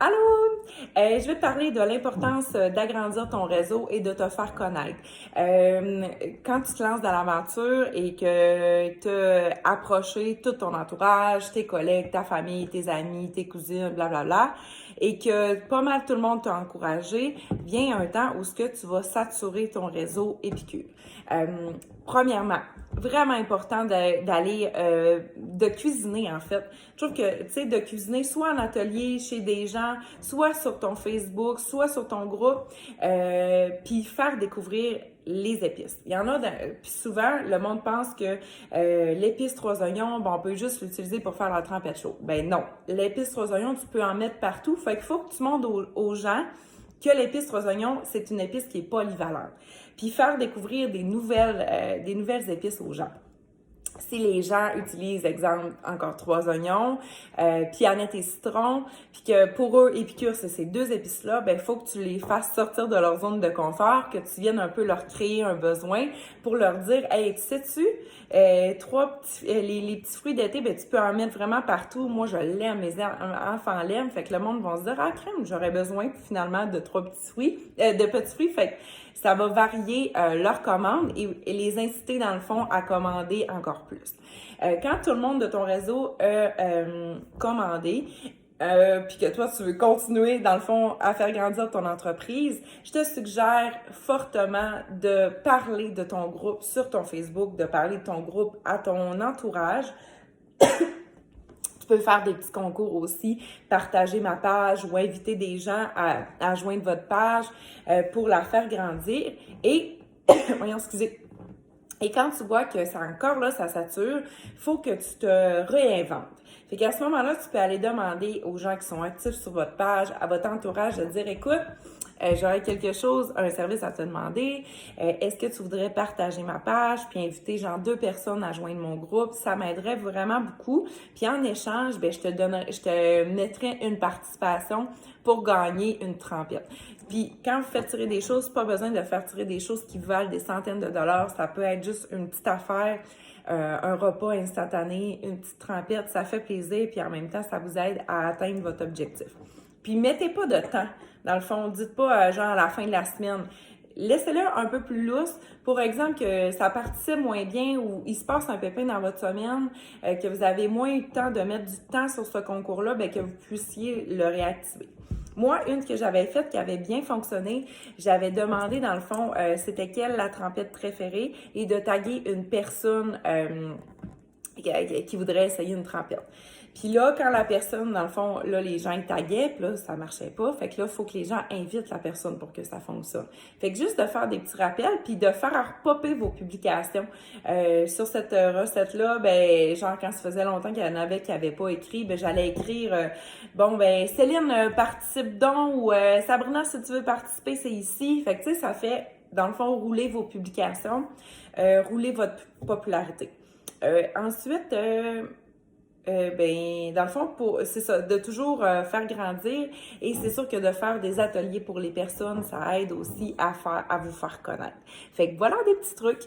Allô! Je vais te parler de l'importance d'agrandir ton réseau et de te faire connaître. Quand tu te lances dans l'aventure et que tu as approché tout ton entourage, tes collègues, ta famille, tes amis, tes cousines, blablabla, et que pas mal tout le monde t'a encouragé, vient un temps où ce que tu vas saturer ton réseau épicure. Premièrement, vraiment important d'aller de cuisiner en fait. Je trouve que tu sais de cuisiner soit en atelier chez des gens, soit sur ton Facebook, soit sur ton groupe, puis faire découvrir les épices. Il y en a, puis souvent le monde pense que l'épice 3 oignons, bon, on peut juste l'utiliser pour faire la trempette chaude. Ben non, l'épice 3 oignons, tu peux en mettre partout. Fait qu'il faut que tu montres aux gens que l'épice 3 oignons, c'est une épice qui est polyvalente. Puis faire découvrir des nouvelles épices aux gens. Si les gens utilisent, exemple, encore 3 oignons, pianette et citron, puis que pour eux, épicure, c'est ces deux épices-là, ben il faut que tu les fasses sortir de leur zone de confort, que tu viennes un peu leur créer un besoin pour leur dire, hey, tu sais-tu, les petits fruits d'été, ben tu peux en mettre vraiment partout. Moi, je l'aime, mes enfants l'aiment, fait que le monde va se dire, ah crème, j'aurais besoin finalement de de petits fruits, fait que ça va varier leur commande et les inciter dans le fond à commander encore plus. Quand tout le monde de ton réseau a commandé, puis que toi, tu veux continuer, dans le fond, à faire grandir ton entreprise, je te suggère fortement de parler de ton groupe sur ton Facebook, de parler de ton groupe à ton entourage. Tu peux faire des petits concours aussi, partager ma page ou inviter des gens à joindre votre page pour la faire grandir. Et, voyons, excusez. Et quand tu vois que c'est encore là, ça sature, il faut que tu te réinventes. Fait qu'à ce moment-là, tu peux aller demander aux gens qui sont actifs sur votre page, à votre entourage, de dire, écoute, j'aurais quelque chose, un service à te demander. Est-ce que tu voudrais partager ma page puis inviter genre 2 personnes à joindre mon groupe? Ça m'aiderait vraiment beaucoup. Puis en échange, ben je te mettrais une participation pour gagner une trempette. Puis quand vous faites tirer des choses, pas besoin de faire tirer des choses qui valent des centaines de dollars. Ça peut être juste une petite affaire, un repas instantané, une petite trempette. Ça fait plaisir puis en même temps, ça vous aide à atteindre votre objectif. Puis mettez pas de temps. Dans le fond, dites pas genre à la fin de la semaine. Laissez-le un peu plus lousse. Pour exemple, que ça participe moins bien ou il se passe un pépin dans votre semaine, que vous avez moins eu le temps de mettre du temps sur ce concours-là, bien que vous puissiez le réactiver. Moi, une que j'avais faite qui avait bien fonctionné, j'avais demandé dans le fond, c'était quelle la trempette préférée et de taguer une personne qui voudrait essayer une trempette. Puis là, quand la personne, dans le fond, là, les gens taguaient, puis là, ça marchait pas. Fait que là, il faut que les gens invitent la personne pour que ça fonctionne. Fait que juste de faire des petits rappels, puis de faire popper vos publications. Sur cette recette-là, ben, genre, quand ça faisait longtemps qu'il y en avait qui n'avaient pas écrit, ben, j'allais écrire, bon, ben, Céline, participe donc, ou Sabrina, si tu veux participer, c'est ici. Fait que, tu sais, ça fait, dans le fond, rouler vos publications, rouler votre popularité. Ensuite, ben, dans le fond, c'est ça, de toujours faire grandir et c'est sûr que de faire des ateliers pour les personnes, ça aide aussi à vous faire connaître. Fait que voilà des petits trucs.